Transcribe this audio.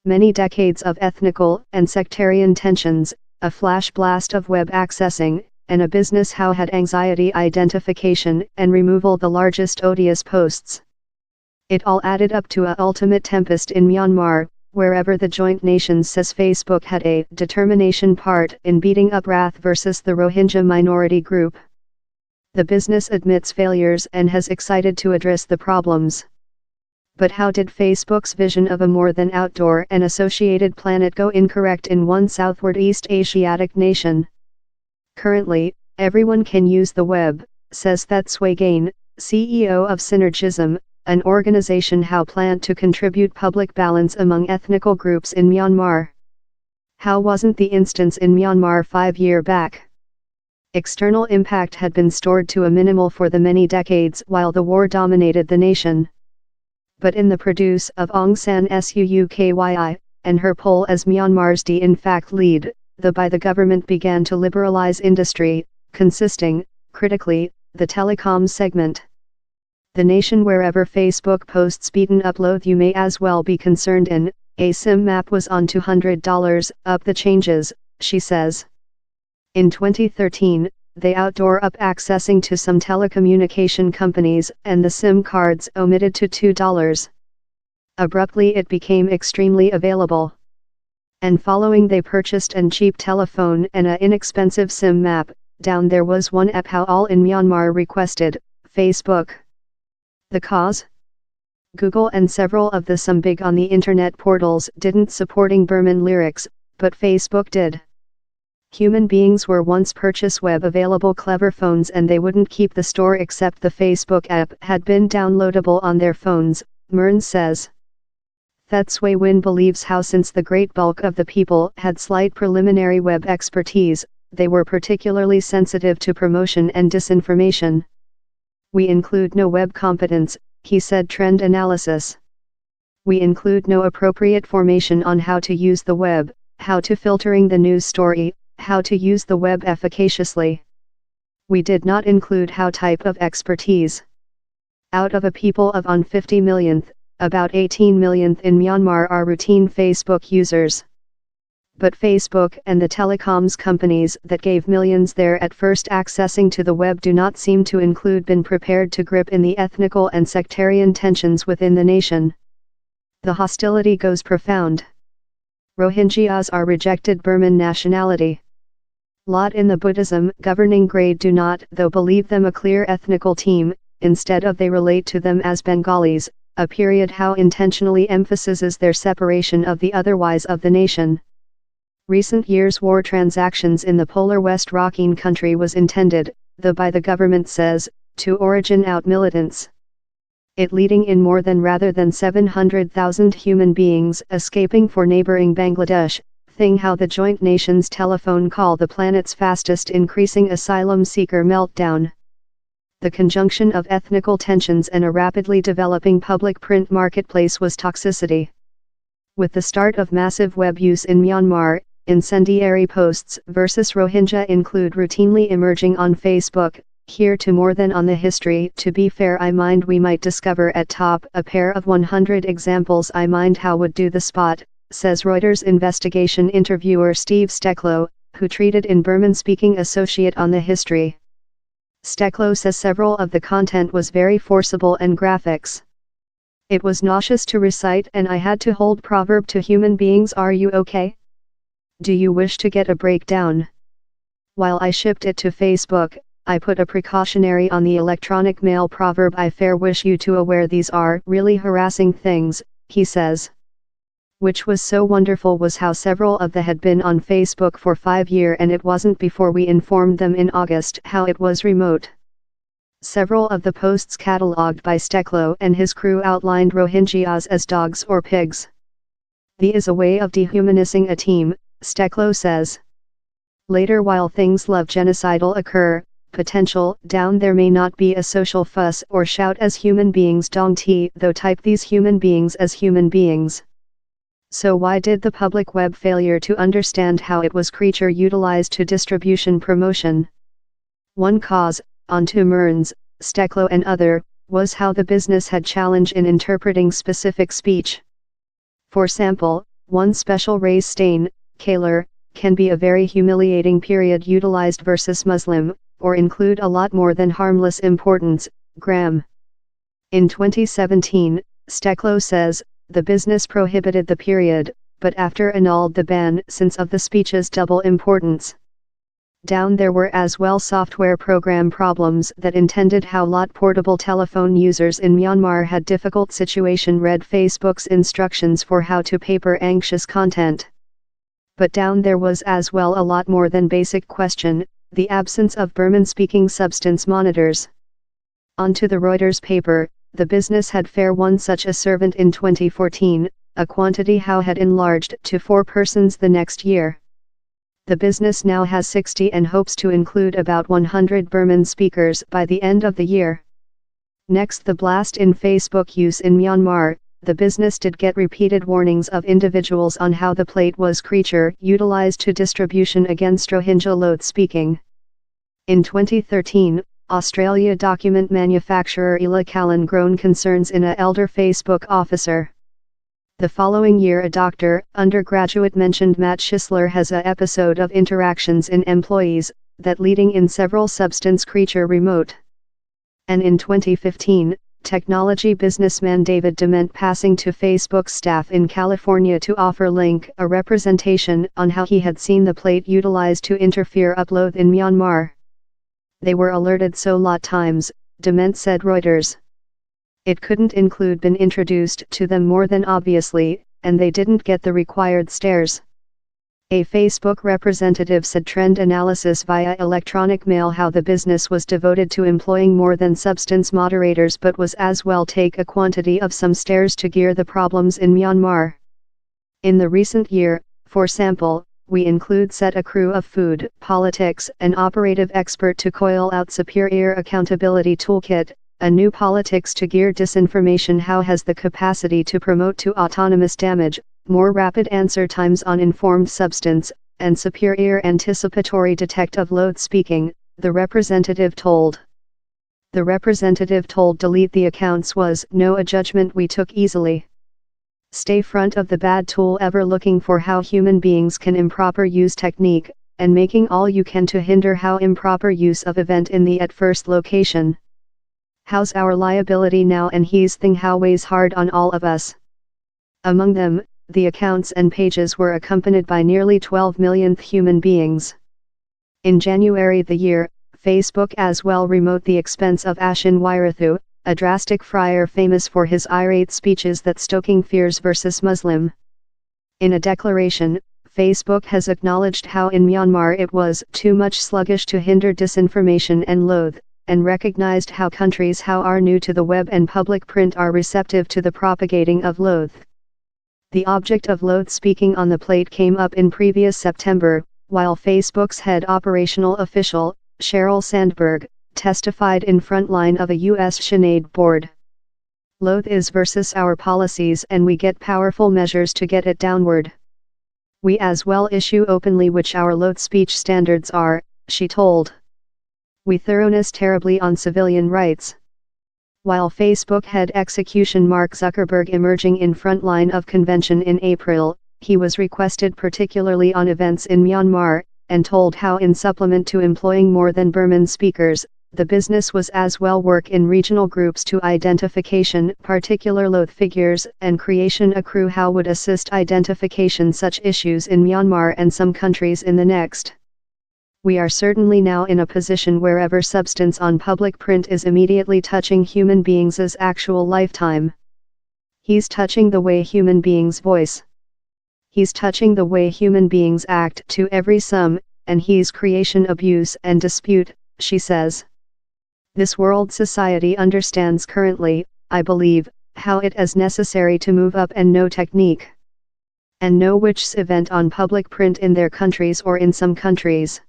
Many decades of ethnical and sectarian tensions, a flash blast of web accessing, and a business how had anxiety identification and removal the largest odious posts. It all added up to a ultimate tempest in Myanmar, wherever the joint nations says Facebook had a determination part in beating up wrath versus the Rohingya minority group. The business admits failures and has excited to address the problems. But how did Facebook's vision of a more than outdoor and associated planet go incorrect in one southward East Asiatic nation? Currently, everyone can use the web, says Thatsway Gain, CEO of Synergism, an organization how planned to contribute public balance among ethnical groups in Myanmar. How wasn't the instance in Myanmar 5 years back? External impact had been stored to a minimal for the many decades while the war dominated the nation. But in the produce of Aung San Suu Kyi, and her poll as Myanmar's de facto lead, the government began to liberalize industry, consisting, critically, the telecom segment. The nation wherever Facebook posts beaten upload you may as well be concerned in, a SIM map was on $200, up the changes, she says. In 2013, they outdoor up accessing to some telecommunication companies and the SIM cards omitted to $2. Abruptly it became extremely available. And following they purchased an cheap telephone and a inexpensive SIM map, down there was one app how all in Myanmar requested, Facebook. The cause? Google and several of the some big on the internet portals didn't supporting Burman lyrics, but Facebook did. Human beings were once purchase web available clever phones and they wouldn't keep the store except the Facebook app had been downloadable on their phones, Mearns says. Thatsway Win believes how since the great bulk of the people had slight preliminary web expertise, they were particularly sensitive to promotion and disinformation. We include no web competence, he said trend analysis. We include no appropriate formation on how to use the web, how to filtering the news story, how to use the web efficaciously. We did not include how type of expertise. Out of a people of on 50 millionth, about 18 millionth in Myanmar are routine Facebook users. But Facebook and the telecoms companies that gave millions there at first accessing to the web do not seem to include been prepared to grip in the ethnical and sectarian tensions within the nation. The hostility goes profound. Rohingyas are rejected Burman nationality. Lot in the Buddhism governing grade do not though believe them a clear ethnical team, instead of they relate to them as Bengalis, a period how intentionally emphasizes their separation of the otherwise of the nation. Recent years' war transactions in the polar West Rakhine country was intended, by the government says, to origin out militants. It leading in more than rather than 700,000 human beings escaping for neighboring Bangladesh, thing how the joint nations telephone call the planet's fastest increasing asylum seeker meltdown. The conjunction of ethnical tensions and a rapidly developing public print marketplace was toxicity. With the start of massive web use in Myanmar, incendiary posts versus Rohingya include routinely emerging on Facebook, here to more than on the history. To be fair, I mind we might discover at top a pair of 100 examples I mind how would do the spot, says Reuters investigation interviewer Steve Stecklow, who treated in Burman speaking associate on the history. Stecklow says several of the content was very forcible and graphics. It was nauseous to recite and I had to hold proverb to human beings, are you okay? Do you wish to get a breakdown? While I shipped it to Facebook, I put a precautionary on the electronic mail proverb I fair wish you to aware these are really harassing things, he says. Which was so wonderful was how several of them had been on Facebook for 5 years and it wasn't before we informed them in August how it was remote. Several of the posts catalogued by Stecklow and his crew outlined Rohingyas as dogs or pigs. The is a way of dehumanizing a team, Stecklow says. Later, while things love genocidal occur, potential down there may not be a social fuss or shout as human beings dong ti though type these human beings as human beings. So why did the public web failure to understand how it was creature utilized to distribution promotion? One cause, on to Mearns, Stecklow and other, was how the business had challenge in interpreting specific speech. For example, One special race stain, Kaler, can be a very humiliating period utilized versus Muslim, or include a lot more than harmless importance, Graham. In 2017, Steklow says, the business prohibited the period, but after annulled the ban since of the speech's double importance. Down there were as well software program problems that intended how lot portable telephone users in Myanmar had difficult situation read Facebook's instructions for how to paper anxious content. But down there was as well a lot more than basic question, the absence of Burman-speaking substance monitors. Onto the Reuters paper, the business had fair one such a servant in 2014, a quantity how had enlarged to 4 persons the next year. The business now has 60 and hopes to include about 100 Burman speakers by the end of the year. Next, the blast in Facebook use in Myanmar. The business did get repeated warnings of individuals on how the plate was creature utilized to distribution against Rohingya loath speaking. In 2013, Australia document manufacturer Ela Callan grown concerns in a elder Facebook officer. The following year a doctor, undergraduate mentioned Matt Schisler has a episode of interactions in employees, that leading in several substance creature remote. And in 2015, technology businessman David Dement passing to Facebook staff in California to offer link a representation on how he had seen the plate utilized to interfere upload in Myanmar. They were alerted so lot times, Dement said Reuters. It couldn't include been introduced to them more than obviously, and they didn't get the required stares. A Facebook representative said trend analysis via electronic mail how the business was devoted to employing more than substance moderators but was as well take a quantity of some stares to gear the problems in Myanmar. In the recent year, for sample, we include set a crew of food, politics and operative expert to coil out superior accountability toolkit, a new politics to gear disinformation how has the capacity to promote to autonomous damage, more rapid answer times on informed substance, and superior anticipatory detect of loath speaking, the representative told. The representative told delete the accounts was no a judgment we took easily. Stay front of the bad tool ever looking for how human beings can improper use technique, and making all you can to hinder how improper use of event in the at first location. How's our liability now and he's thing how weighs hard on all of us. Among them, the accounts and pages were accompanied by nearly 12 millionth human beings. In January the year, Facebook as well remote the expense of Ashin Wirathu, a drastic friar famous for his irate speeches that stoking fears versus Muslim. In a declaration, Facebook has acknowledged how in Myanmar it was too much sluggish to hinder disinformation and loath, and recognized how countries how are new to the web and public print are receptive to the propagating of loath. The object of loath speaking on the plate came up in previous September, while Facebook's head operational official, Sheryl Sandberg, testified in frontline of a U.S. Sinead board. Loath is versus our policies and we get powerful measures to get it downward. We as well issue openly which our loath speech standards are, she told. We thoroughness terribly on civilian rights. While Facebook head execution Mark Zuckerberg emerging in frontline of convention in April, he was requested particularly on events in Myanmar, and told how in supplement to employing more than Burman speakers, the business was as well work in regional groups to identification particular loath figures and creation a crew how would assist identification such issues in Myanmar and some countries in the next. We are certainly now in a position wherever substance on public print is immediately touching human beings' actual lifetime. He's touching the way human beings voice. He's touching the way human beings act to every sum, and he's creation abuse and dispute, she says. This world society understands currently, I believe, how it is necessary to move up and know technique. And know which's event on public print in their countries or in some countries.